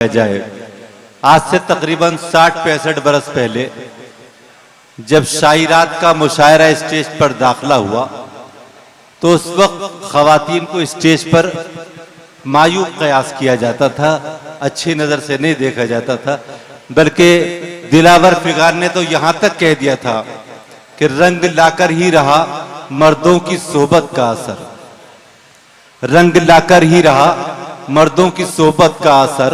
जाए। आज से तकरीबन 60-65 बरस पहले जब शायरात का मुशायरा स्टेज पर दाखिला हुआ तो उस वक्त खवातीन को स्टेज पर मायूब कयास किया जाता था, अच्छी नजर से नहीं देखा जाता था। बल्कि दिलावर फिगार ने तो यहां तक कह दिया था कि रंग लाकर ही रहा मर्दों की सोबत का असर, रंग लाकर ही रहा मर्दों की सोबत का असर,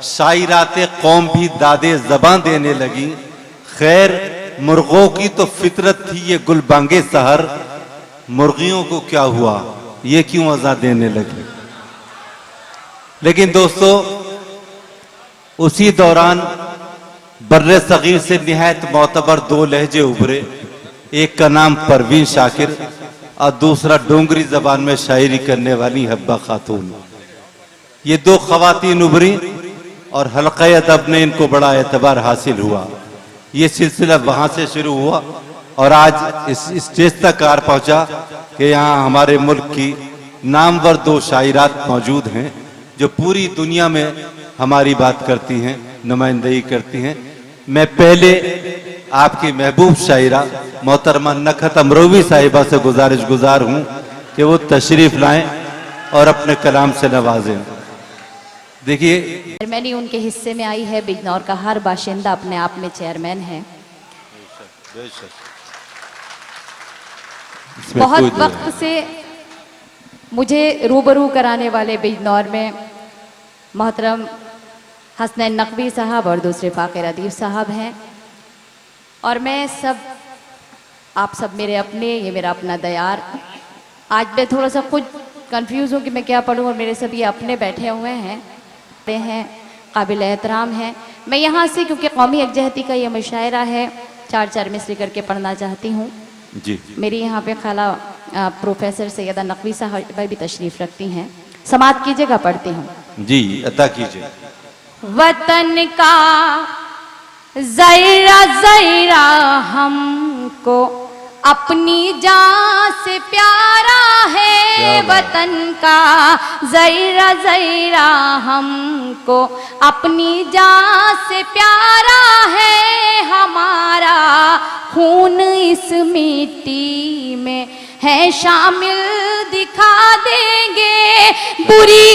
शायराते कौम भी दादे ज़बां देने लगी। खैर मुर्गों की तो फितरत थी ये गुलबांगे सहर, मुर्गियों को क्या हुआ ये क्यों अज़ा देने लगी। लेकिन दोस्तों उसी दौरान बर्रे सगीर से निहायत मोतबर दो लहजे उभरे, एक का नाम परवीन शाकिर और दूसरा डोंगरी जबान में शायरी करने वाली हब्बा खातून। ये दो खवातीन उभरी और हल्क़े अदब ने इनको बड़ा एतबार हासिल हुआ। ये सिलसिला वहां से शुरू हुआ और आज इस स्टेज तक कार पहुंचा कि यहाँ हमारे मुल्क की नामवर दो शायरात मौजूद हैं जो पूरी दुनिया में हमारी बात करती हैं, नुमाइंदगी करती हैं। मैं पहले आपकी महबूब शायरा मोहतरमा नखत अमरोवी साहिबा से गुजार हूं कि वो तशरीफ लाएं और अपने कलाम से नवाजें। देखिए चेयरमैनी उनके हिस्से में आई है, बिजनौर का हर बाशिंदा अपने आप में चेयरमैन है। बहुत वक्त से मुझे रूबरू कराने वाले बिजनौर में मोहतरम हसनैन नकवी साहब और दूसरे फ़ाक़िर अदीब साहब हैं और मैं आप सब मेरे अपने, ये मेरा अपना दयार। आज मैं थोड़ा सा खुद कंफ्यूज हूँ कि मैं क्या पढ़ूँ और मेरे सब ये अपने बैठे हुए हैं काबिल एहतराम हैं। मैं यहाँ से क्योंकि कौमी यकजहती का ये मुशायरा है 4-4 मिसरे करके पढ़ना चाहती हूँ जी। मेरी यहाँ पे खाला प्रोफेसर सैयदा नकवी साहब भी तशरीफ़ रखती हैं। समाअत कीजिएगा, पढ़ती हूँ जी, अता कीजिए। वतन का ज़रा ज़रा हमको अपनी जान से प्यारा है, वतन का ज़रा ज़रा हमको अपनी जान से प्यारा है, हमारा खून इस मिट्टी में है शामिल दिखा देंगे। बुरी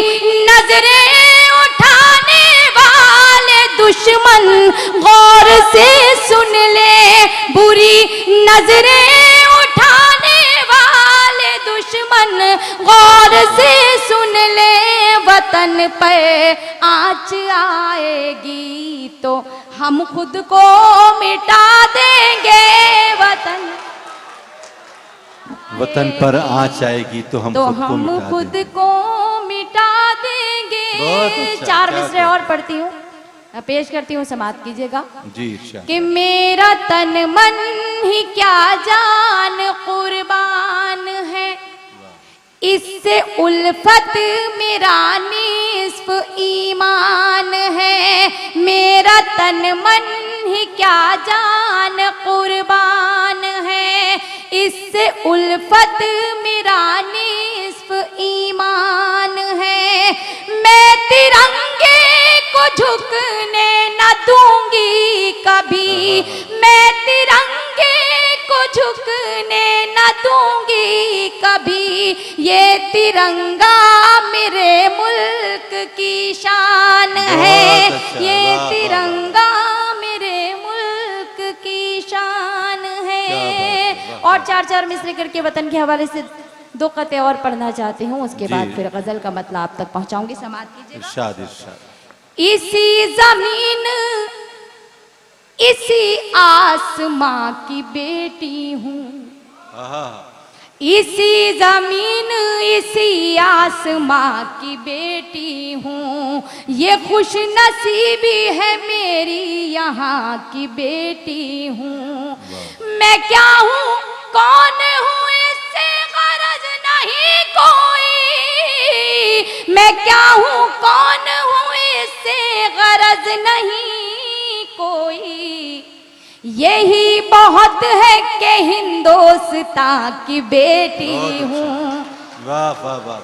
नजरें उठाने वाले दुश्मन गौर से सुन ले, बुरी नजरें उठाने वाले दुश्मन गौर से सुन ले। वतन पे आँच आएगी तो हम खुद को मिटा देंगे, वतन पर आँच आएगी तो हम खुद को मिटा देंगे। 4 मिसरे और पढ़ती हूँ, पेश करती हूँ, समाअत कीजिएगा जी। कि मेरा तन मन ही क्या जान कुर्बान है, इससे उल्फत मेरा निस्फ ईमान है। मेरा तन मन ही क्या जान कुर्बान है, इससे उल्फत मेरा निस्फ ईमान है। मैं तिरंगे को झुकने न दूंगी कभी, मैं तिरंगे को झुकने न दूंगी कभी। ये तिरंगा मेरे मुल्क की शान है, ये तिरंगा मेरे मुल्क की शान है। और 4-4 मिसरे करके वतन के हवाले से 2 कते और पढ़ना चाहती हूँ, उसके बाद फिर गजल का मतलब आप तक पहुँचाऊंगी। समाअत कीजिएगा। इरशाद इरशाद। इसी जमीन इसी आसमां की बेटी हूँ, इसी जमीन इसी आसमां की बेटी हूँ। ये खुश नसीबी है मेरी यहाँ की बेटी हूँ। मैं क्या हूँ कौन हूँ इससे गरज नहीं कोई, मैं क्या हूँ कौन हूँ इससे गरज नहीं कोई। यही बहुत है कि हिंदुस्तान की बेटी हूँ, वाह वाह वाह,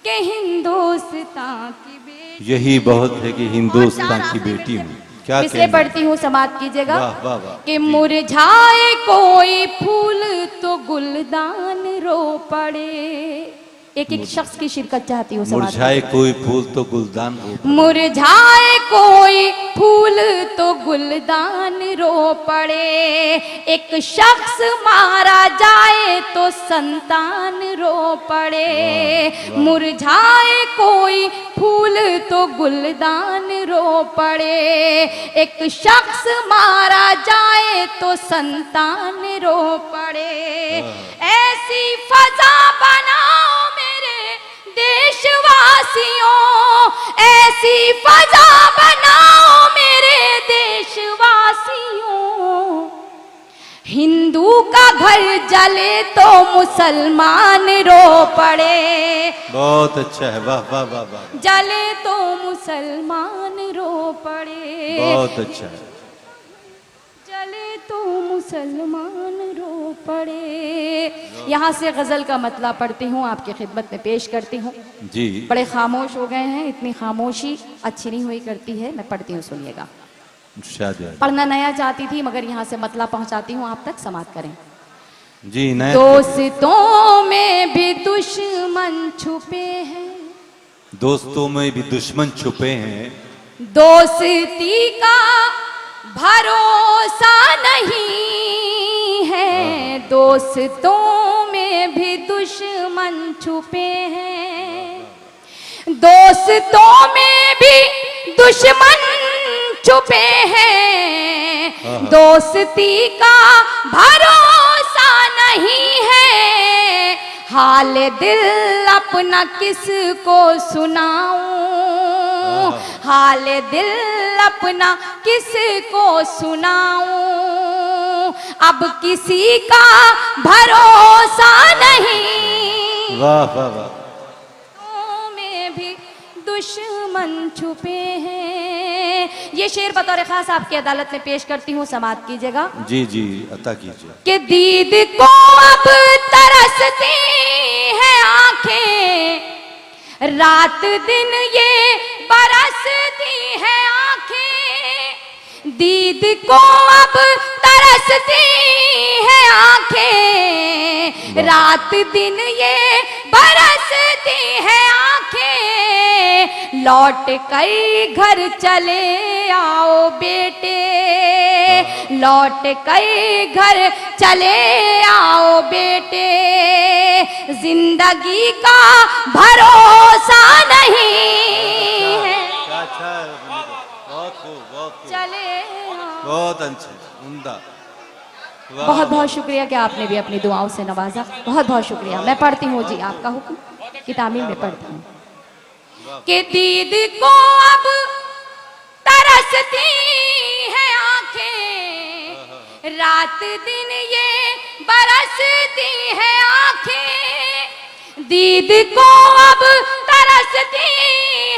कि हिंदुस्तान की बेटी। यही बहुत है कि हिंदुस्तान की बेटी हूँ। क्या इसलिए कहना? पढ़ती हूँ, समाप्त कीजिएगा। वाह वाह वाह। कि मुरझाए कोई फूल तो गुलदान रो पड़े। एक एक शख्स की शिरकत चाहती हूँ। समाप्त मुरझाए कोई फूल तो गुलदान रो पड़े। मुरझाए कोई फूल तो गुलदान रो पड़े। एक शख्स मारा जाए तो संतान रो पड़े। मुरझाए कोई फूल तो गुलदान रो पड़े। एक शख्स मारा जाए तो संतान रो पड़े। ऐसी फजा बनाओ मेरे देशवासियों, ऐसी फजा बनाओ मेरे देशवासियों। हिंदू का घर जले तो मुसलमान रो पड़े। बहुत अच्छा है, वाह वाह वाह वाह। जले तो मुसलमान रो पड़े। बहुत अच्छा है। जले तो मुसलमान रो पड़े। यहाँ से गजल का मतलब पढ़ती हूँ, आपकी खिदमत में पेश करती हूँ। जी बड़े खामोश हो गए हैं, इतनी खामोशी अच्छी नहीं हुई करती है। मैं पढ़ती हूँ, सुनिएगा। शायद पढ़ना नया चाहती थी, मगर यहाँ से मतलब पहुँचाती हूँ, आप तक समाप्त करें। जी। नए दोस्तों में भी दुश्मन छुपे हैं, दोस्तों में भी दुश्मन छुपे हैं। दोस्ती का भरोसा नहीं है। दोस्तों में भी दुश्मन छुपे हैं, दोस्तों में भी दुश्मन छुपे हैं। दोस्ती का भरोसा नहीं है। हाल दिल अपना किसको सुनाऊं, हाल दिल अपना किसको सुनाऊं। अब किसी का भरोसा नहीं। वाह वाह वाह। में भी दुश्मन छुपे हैं। ये शेर बतौर खास आपकी अदालत में पेश करती हूँ, समाप्त कीजिएगा। जी जी, अता कीजिए। कि दीद को अब तरसती हैं आंखें, रात दिन ये बरसती हैं आंखें। दीद को अब तरसती हैं आंखें, रात दिन ये बरसती हैं आंखें। लौट कर घर चले आओ बेटे, लौट कर घर चले आओ बेटे। जिंदगी का भरोसा नहीं है। अच्छा है, बहुत खूब, बहुत खूब, चले बहुत अच्छा, उम्दा। बहुत बहुत शुक्रिया कि आपने भी अपनी दुआओं से नवाजा। बहुत बहुत शुक्रिया। मैं पढ़ती हूँ जी, आपका हुक्म की तामील में पढ़ती हूँ। कि दीद को अब तरसती हैं आंखें, रात दिन ये बरसती हैं आंखें। दीद को अब तरसती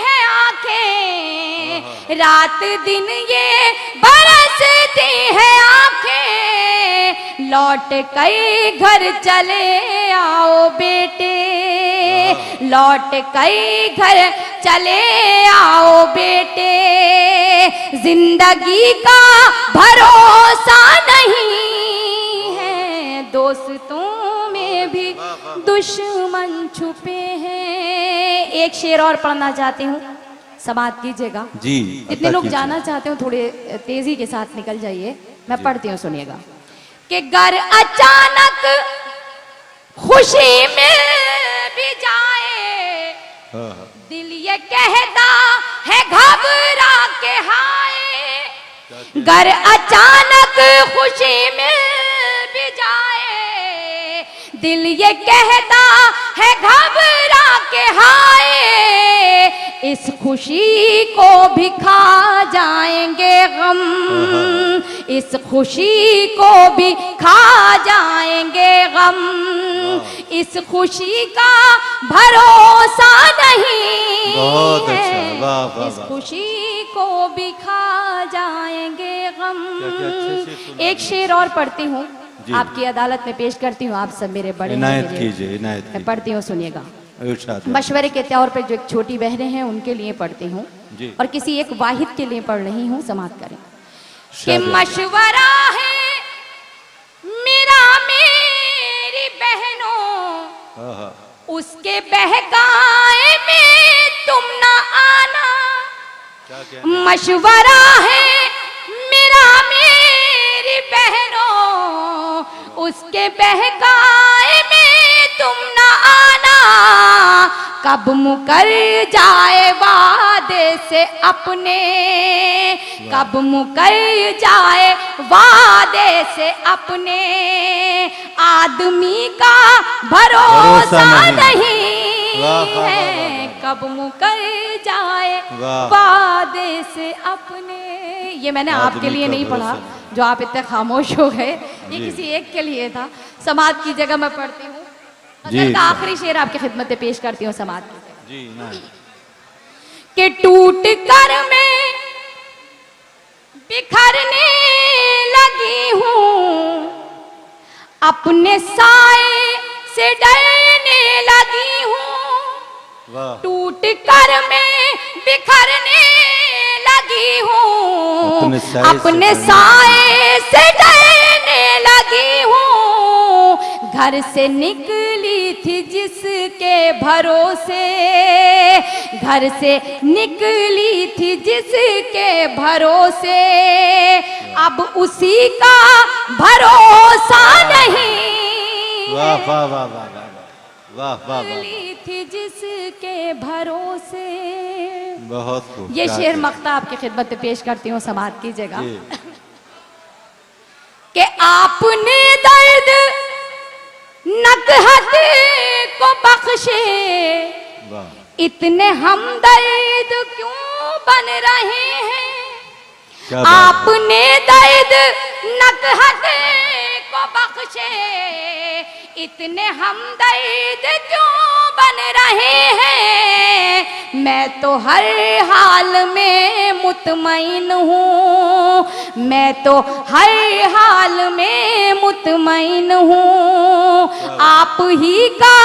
हैं आंखें, रात दिन ये बरसती हैं आंखें। लौट कर घर चले आओ बेटे, लौट कर घर चले आओ बेटे। जिंदगी का भरोसा नहीं है। दोस्तों में भी दुश्मन छुपे हैं। एक शेर और पढ़ना चाहती हूँ, समाप्त कीजिएगा जी। जितने लोग जाना चाहते हो थोड़े तेजी के साथ निकल जाइए। मैं पढ़ती हूँ, सुनिएगा। कि घर अचानक खुशी मिल भी जाए, दिल ये कहता है घबरा के हाय। घर अचानक खुशी मिल भी जाए, दिल ये कहता है घबरा के हाय। इस खुशी को भी खा जाएंगे गम, इस खुशी को भी खा जाएंगे गम। इस खुशी का भरोसा नहीं बहुत है। अच्छा, वाह वाह इस वाह। खुशी को भी खा जाएंगे गम। क्या अच्छे से सुना। एक शेर और पढ़ती हूँ, जी। आपकी अदालत में पेश करती हूँ। आप सब मेरे बड़े हैं, इनायत मेरे- कीजिए, इनायत मैं कीजिए। पढ़ती हूँ, सुनिएगा। इरशाद। मशवरे के तौर पर जो एक छोटी बहनें हैं उनके लिए पढ़ती हूँ जी। और किसी एक वाहिद के लिए पढ़ रही हूँ, समाप्त करें। कि शाबाश। मशवरा है मेरा मेरी बहनों, आहा। उसके बहकाए में तुम ना आना। क्या कहने? मशवरा है मेरा मेरी बहनों, उसके बहकाए में तुम ना आना। कब मुकर जाए वादे से अपने, कब मुकर जाए वादे से अपने, आदमी का भरोसा नहीं वाह, वाह, वाह, है। कब मुकर जाए वाह। वादे से अपने। ये मैंने आदमी आपके लिए का नहीं भरोसा पढ़ा जो आप इतने खामोश हो गए, ये जी। किसी एक के लिए था। समाज की जगह मैं पढ़ती हूँ। जी, गजल का आखिरी शेर आपकी खिदमत में पेश करती हूँ समाज की जगह। जी ना। कि टूट कर मैं बिखरने लगी हूँ, अपने साए से डरने लगी हूँ। वाह। टूट कर मैं बिखरने लगी हूँ, अपने साए से डरने लगी हूँ। घर से निकली थी जिसके भरोसे, घर से निकली थी जिसके भरोसे, अब उसी का भरोसा नहीं। वाह वाह वाह वाह वाह वाह वाह वाह। निकली थी जिसके भरोसे। बहुत खूब। ये क्या शेर कहने? मक्ता आपकी खिदमत में पेश करती हूँ समाज की जगह। जी। कि आपने दर्द नकहत को बख्शे, वाह। इतने हमदर्द क्यों बन रहे हैं। क्या बात है। आपने दर्द नकहत को बख्शे, इतने हमदर्द क्यों बन रहे हैं। मैं तो हर हाल में मुतमईन हूँ, मैं तो हर हाल में मुतमईन हूँ। आप ही का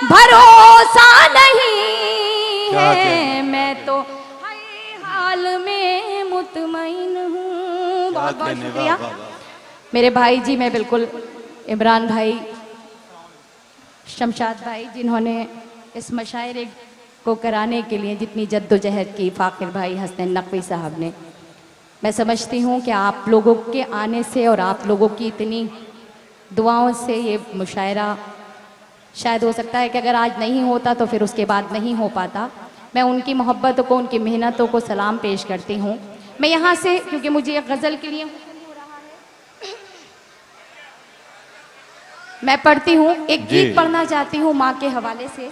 भरोसा नहीं है। मैं तो हर हाल में मुतमईन हूँ। बहुत बहुत कहने, शुक्रिया वाह, वाह, वाह। मेरे भाई जी। मैं बिल्कुल इमरान भाई, शमशाद भाई, जिन्होंने इस मशायरे को कराने के लिए जितनी जद्दोजहद की, फ़ाकिर भाई हसनैन नकवी साहब ने। मैं समझती हूँ कि आप लोगों के आने से और आप लोगों की इतनी दुआओं से ये मुशायरा शायद हो सकता है कि अगर आज नहीं होता तो फिर उसके बाद नहीं हो पाता। मैं उनकी मोहब्बतों को, उनकी मेहनतों को सलाम पेश करती हूँ। मैं यहाँ से, क्योंकि मुझे एक गज़ल के लिए मैं पढ़ती हूँ, एक जी। गीत पढ़ना चाहती हूँ माँ के हवाले से।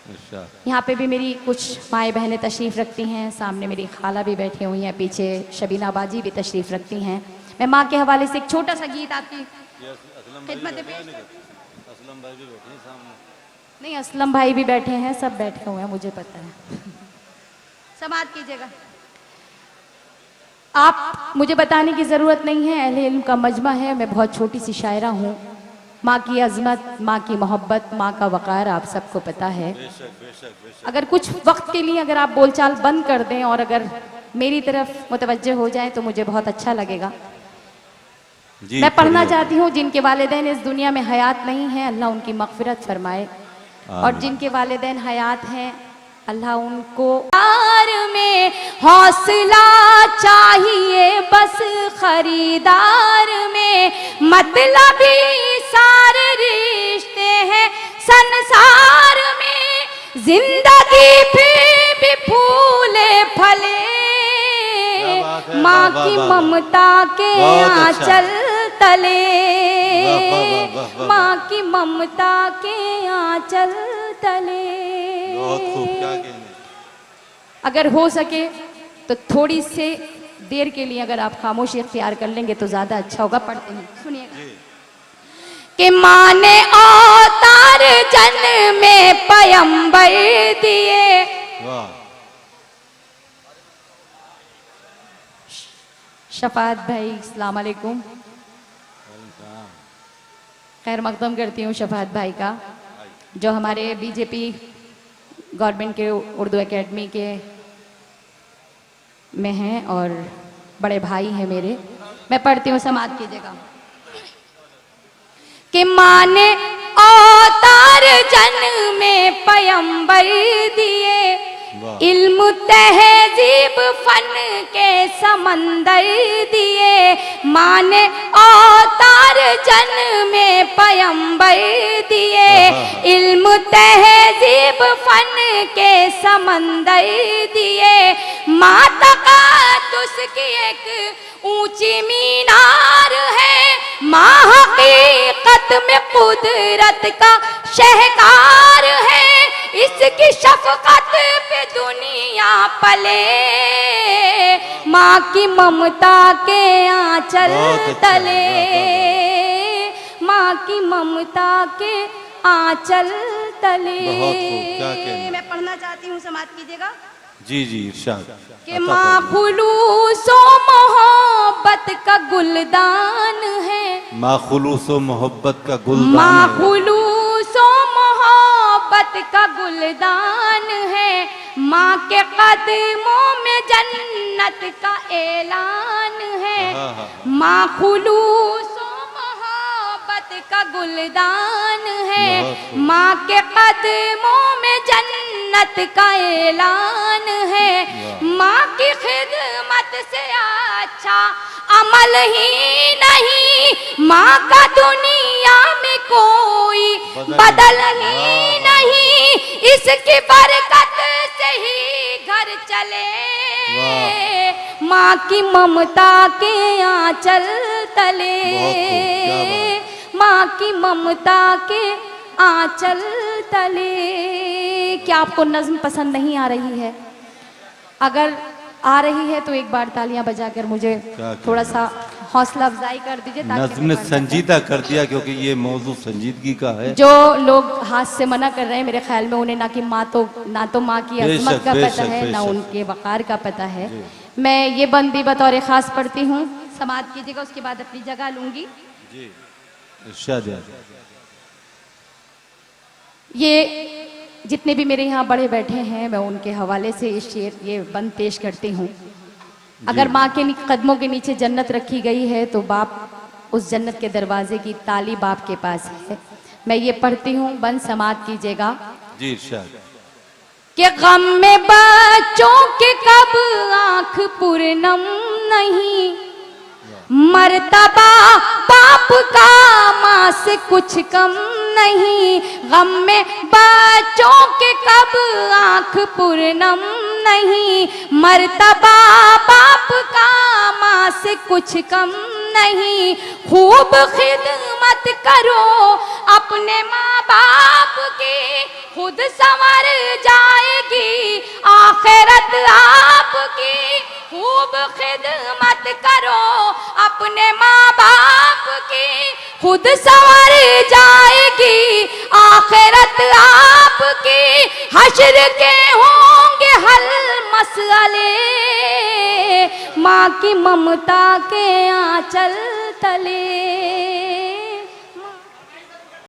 अच्छा। यहाँ पे भी मेरी कुछ माएँ बहनें तशरीफ़ रखती हैं, सामने मेरी खाला भी बैठी हुई हैं, पीछे शबीना बाजी भी तशरीफ़ रखती हैं। मैं माँ के हवाले से एक छोटा सा गीत आपकी खिदमत में पेश करती हूँ। असलम भाई भी बैठे हैं सामने। नहीं, असलम भाई भी बैठे हैं, सब बैठे हुए हैं, मुझे पता है। समात कीजिएगा। आप मुझे बताने की ज़रूरत नहीं है, अहले इल्म का मजमा है। मैं बहुत छोटी सी शायरा हूँ। माँ की अज़मत, माँ की मोहब्बत, माँ का वक़ार आप सबको पता है। अगर कुछ वक्त के लिए अगर आप बोलचाल बंद कर दें और अगर मेरी तरफ मुतवज्जे हो जाएं तो मुझे बहुत अच्छा लगेगा। जी, मैं पढ़ना बढ़िया। चाहती हूँ, जिनके वालिदैन इस दुनिया में हयात नहीं हैं, अल्लाह उनकी मग़फ़िरत फरमाए, और जिनके वालिदैन हयात हैं, अल्लाह उनको प्यार में हौसला चाहिए, बस खरीदार में मतलबी सारे रिश्ते हैं संसार में। जिंदगी फिर भी फूले फले, क्या बात है, माँ वाह, की वाह, वाह। ममता के बहुत अच्छा। आंचल तले, वाह, वाह, वाह, वाह, वाह। माँ की ममता के आंचल तले। बहुत खूब। क्या कहने? अगर हो सके तो थोड़ी से देर के लिए अगर आप खामोशी इख्तियार कर लेंगे तो ज्यादा अच्छा होगा। पढ़ते हैं, सुनिएगा। कि माँ ने अवतार जन्म में पयंबर दिए, वाह। शफात भाई अस्सलाम वालेकुम, खैर मकदम करती हूँ शफात भाई का, जो हमारे बीजेपी गवर्नमेंट के उर्दू एकेडमी के में हैं और बड़े भाई हैं मेरे। मैं पढ़ती हूँ, समाप्त कीजिएगा। कि माँ ने अवतार जन्म में पयंबर दिए, इल्म तहजीब फन के समंदर दिए। माँ ने अवतार जन्म में पयंबर दिए, इल्म तहजीब फन के समंदर दिए। माता का उसकी एक ऊंची मीनार है, माँ हकीकत में कुदरत का शहकार है। इसकी शफकत पे दुनिया पले, माँ की ममता के आंचल तले, माँ की ममता के आंचल तले। मैं पढ़ना चाहती हूँ, समाप्त कीजिएगा। जी जी इरशाद। कि माँ खुलूसो मोहब्बत का गुलदान है, माँ खुलूसो मोहब्बत का गुलदान माँ है, खुलूसो मोहब्बत का गुलदान है। माँ के कदमों में जन्नत का ऐलान है। माँ खुलूसो मोहब्बत का गुलदान है, माँ के कदमों में जन्नत का ऐलान है। माँ की खिदमत से अच्छा अमल ही नहीं, माँ का दुनिया में कोई बदल ही नहीं। इसकी बरकत से ही घर चले, माँ की ममता के आंचल तले, माँ की ममता के आंचल तले। क्या आपको नज्म पसंद नहीं आ रही है? अगर आ रही है तो एक बार तालियां बजाकर मुझे थोड़ा सा हौसला अफजाई कर दीजिए। नज्म ने संजीदा कर दिया क्योंकि ये मौजू संजीदगी का है। जो लोग हाथ से मना कर रहे हैं, मेरे ख्याल में उन्हें ना कि माँ तो ना तो माँ की अजमत का पता है, ना उनके वकार का पता है। मैं ये बंदी बतौर खास पढ़ती हूँ, समाप्त कीजिएगा, उसके बाद अपनी जगह लूंगी। जी इरशाद। ये जितने भी मेरे यहाँ बड़े बैठे हैं, मैं उनके हवाले से ये शेर, ये बंद पेश करती हूँ। अगर माँ के कदमों के नीचे जन्नत रखी गई है तो बाप उस जन्नत के दरवाजे की ताली बाप के पास है। मैं ये पढ़ती हूँ, बंद समाप्त कीजिएगा। जी इरशाद। कि गम में बच्चों के कब आंख पूर्णम नहीं, मर्तबा बाप का माँ से कुछ कम नहीं। गम में बच्चों के कब आंख पूर्णम नहीं, मर्तबा बाप का माँ से कुछ कम नहीं। खूब खिदमत करो अपने माँ बाप की, खुद संवर जाएगी आखिरत आपकी। खूब खिदमत करो अपने माँ बाप की, खुद संवर जाएगी आखिरत आपकी। हश्र के होंगे हल मसले, माँ की ममता के आंचल तले।